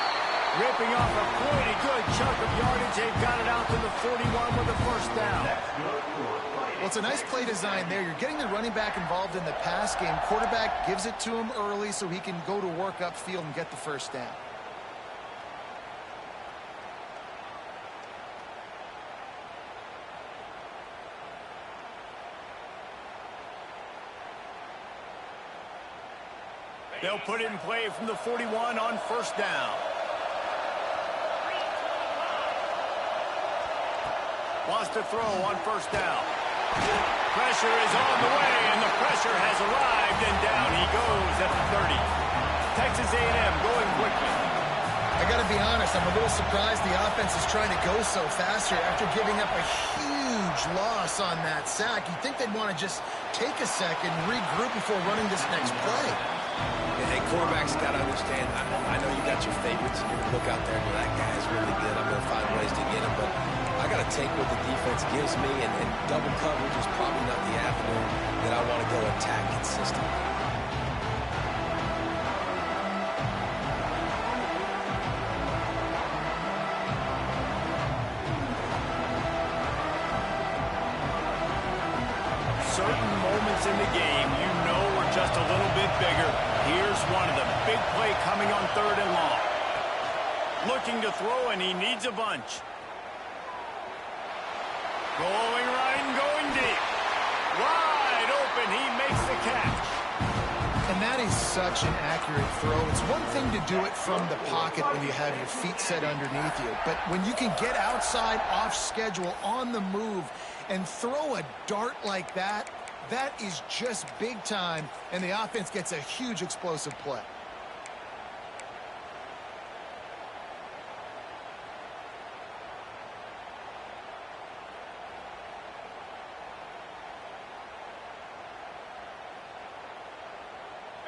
Ripping off a pretty good chunk of yardage. They've got it out to the 41 with a first down. Well, it's a nice play design there. You're getting the running back involved in the pass game. Quarterback gives it to him early so he can go to work upfield and get the first down. They'll put it in play from the 41 on first down. Lost a throw on first down. Pressure is on the way, and the pressure has arrived, and down he goes at the 30. Texas A&M going quickly. I got to be honest, I'm a little surprised the offense is trying to go so fast here after giving up a huge loss on that sack. You'd think they'd want to just take a second, regroup before running this next play. Hey, quarterbacks got to understand, I know you got your favorites, and you look out there and that guy's really good. I'm going to find ways to get him, but I got to take what the defense gives me, and double coverage is probably not the avenue that I want to go attack consistently. Certain moments in the game you know are just a little bit bigger. Here's one of the big play coming on 3rd and long. Looking to throw, and he needs a bunch. Going right and going deep. Wide open, he makes the catch. And that is such an accurate throw. It's one thing to do it from the pocket when you have your feet set underneath you, but when you can get outside, off schedule, on the move, and throw a dart like that, that is just big time, and the offense gets a huge explosive play.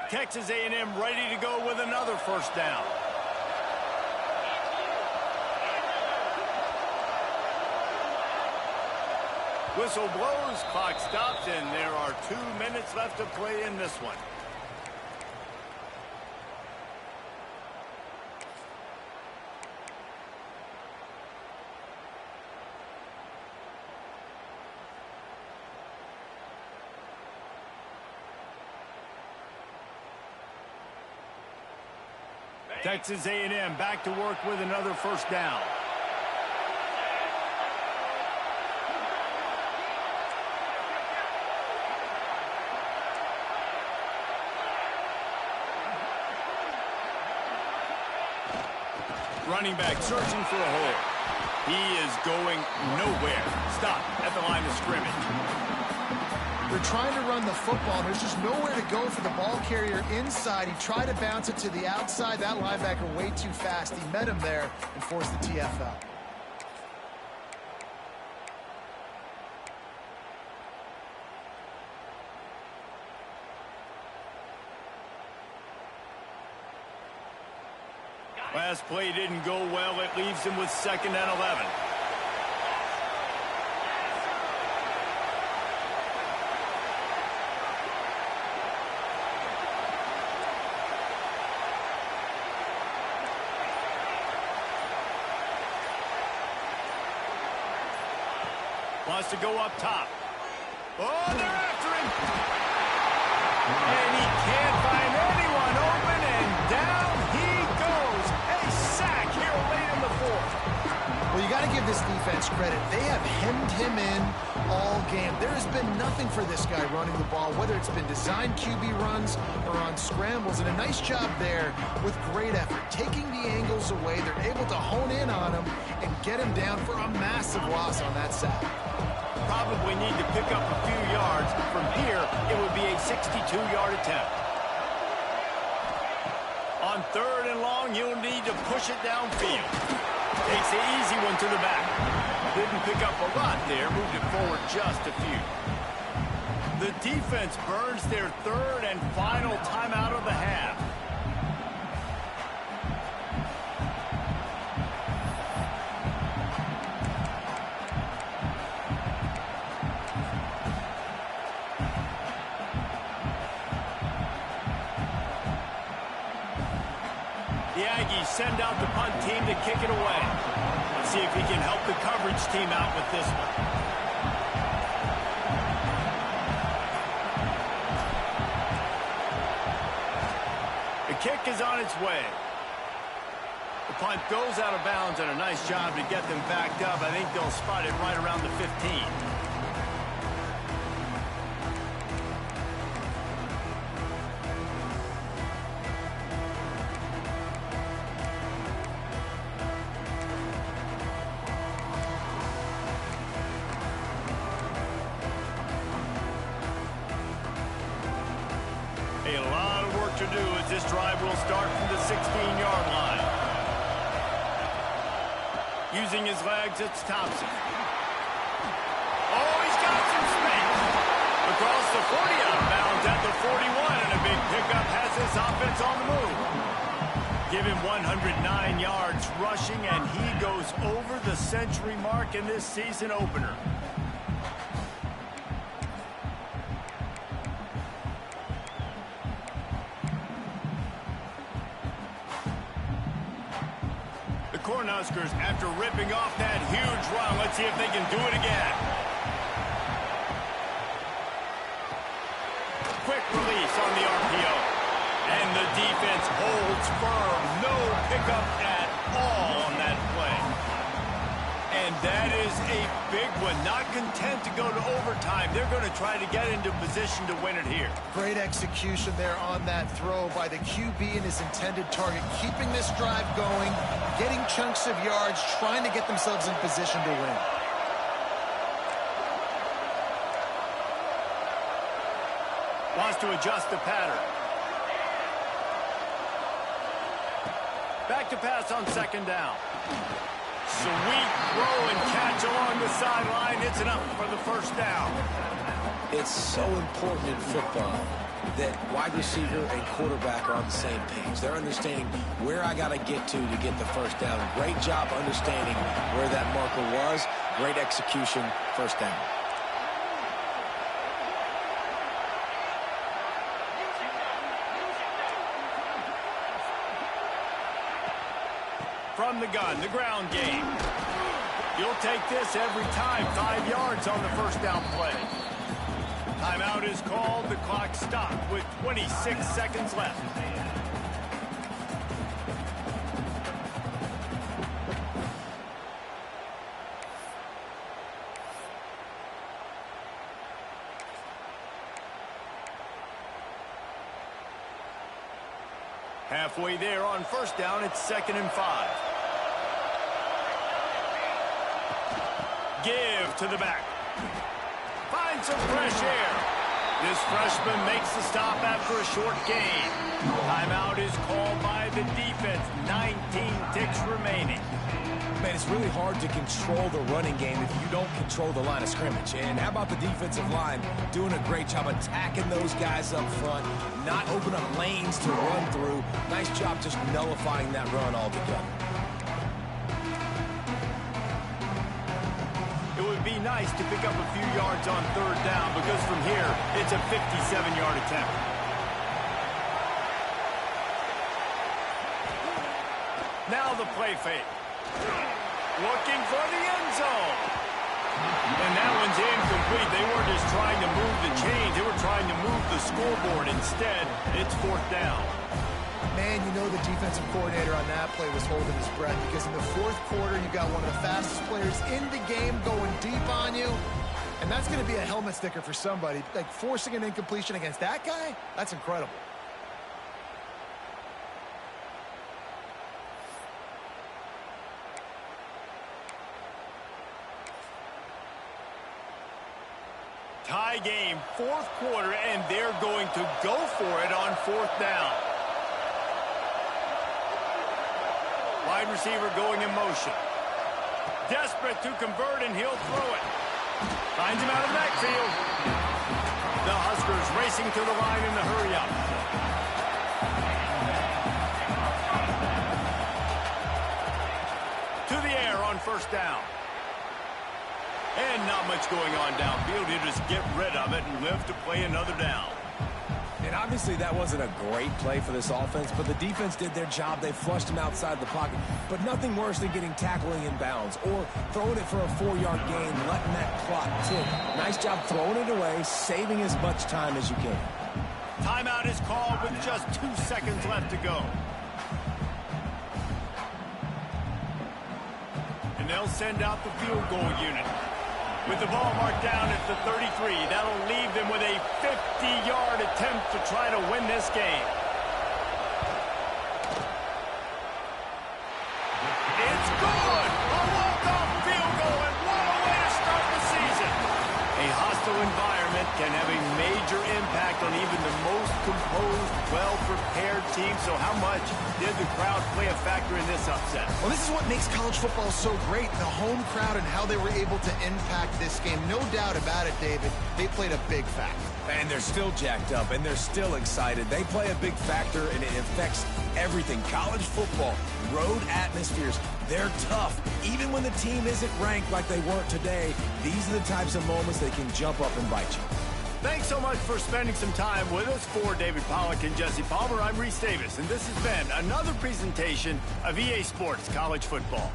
Texas A&M ready to go with another first down. Whistle blows, clock stops, and there are 2 minutes left to play in this one. Texas A&M back to work with another first down. Running back searching for a hole. He is going nowhere. Stop at the line of scrimmage. They're trying to run the football. There's just nowhere to go for the ball carrier inside. He tried to bounce it to the outside. That linebacker way too fast. He met him there and forced the TFL. Last play didn't go well. It leaves him with 2nd and 11. Wants to go up top. Oh, they're after him. And he can't find anyone open, and down he goes. A sack here late in the 4th. Well, you got to give this defense credit. They have hemmed him in all game. There has been nothing for this guy running the ball, whether it's been designed QB runs or on scrambles. And a nice job there with great effort. Taking the angles away, they're able to hone in on him and get him down for a massive loss on that sack. Probably need to pick up a few yards. From here, it would be a 62-yard attempt. On 3rd and long, you'll need to push it downfield. Takes the easy one to the back. Didn't pick up a lot there. Moved it forward just a few. The defense burns their 3rd and final timeout of the half. The Aggies send out the punt team to kick it away. Let's see if he can help the coverage team out with this one. The kick is on its way. The punt goes out of bounds, and a nice job to get them backed up. I think they'll spot it right around the 15. A lot of work to do as this drive will start from the 16-yard line. Using his legs, it's Thompson. Oh, he's got some space. Across the 40 out of bounds at the 41, and a big pickup has this offense on the move. Give him 109 yards rushing, and he goes over the century mark in this season opener. Cornhuskers, after ripping off that huge run, let's see if they can do it again. Quick release on the RPO. And the defense holds firm. No pickup at all on that play. And that is a big one. Not content to go to overtime. They're going to try to get into position to win it here. Great execution there on that throw by the QB and his intended target. Keeping this drive going, getting chunks of yards, trying to get themselves in position to win. Wants to adjust the pattern. Back to pass on 2nd down. Sweet throw and catch along the sideline. It's enough for the 1st down. It's so important in football that wide receiver and quarterback are on the same page. They're understanding where I got to get to get the 1st down. Great job understanding where that marker was. Great execution, 1st down. From the gun, the ground game. You'll take this every time. 5 yards on the 1st down play. Timeout is called. The clock stopped with 26 seconds left. Halfway there on 1st down, it's 2nd and 5. Give to the back. Find some fresh air. This freshman makes the stop after a short gain. Timeout is called by the defense. 19 ticks remaining. Man, it's really hard to control the running game if you don't control the line of scrimmage. And how about the defensive line doing a great job attacking those guys up front, not open up lanes to run through. Nice job just nullifying that run altogether. It would be nice to pick up a few yards on third down because from here, it's a 57-yard attempt. Now the play fake. Looking for the end zone. And that one's incomplete. They weren't just trying to move the chains. They were trying to move the scoreboard. Instead, it's fourth down. Man, you know the defensive coordinator on that play was holding his breath because in the fourth quarter, you got one of the fastest players in the game going deep on you. And that's going to be a helmet sticker for somebody. Like forcing an incompletion against that guy, that's incredible. Tie game, fourth quarter, and they're going to go for it on fourth down. Wide receiver going in motion. Desperate to convert, and he'll throw it. Finds him out of the backfield. The Huskers racing to the line in the hurry-up. To the air on first down. And not much going on downfield. He'll just get rid of it and live to play another down. And obviously that wasn't a great play for this offense, but the defense did their job. They flushed him outside the pocket. But nothing worse than getting tackling in bounds or throwing it for a 4-yard gain, letting that clock tick. Nice job throwing it away, saving as much time as you can. Timeout is called with just 2 seconds left to go. And they'll send out the field goal unit. With the ball marked down at the 33, that'll leave them with a 50-yard attempt to try to win this game. It's good! A walk-off field goal, and what a way to start the season! A hostile environment can have a major impact on even the most composed, well-prepared team. So how much did the crowd play a factor in this upset? Well, this is what makes college football so great, the home crowd and how they were able to impact this game. No doubt about it, David. They played a big factor. And they're still jacked up, and they're still excited. They play a big factor, and it affects everything. College football, road atmospheres, they're tough. Even when the team isn't ranked like they weren't today, these are the types of moments that can jump up and bite you. Thanks so much for spending some time with us. For David Pollack and Jesse Palmer, I'm Reese Davis, and this has been another presentation of EA Sports College Football.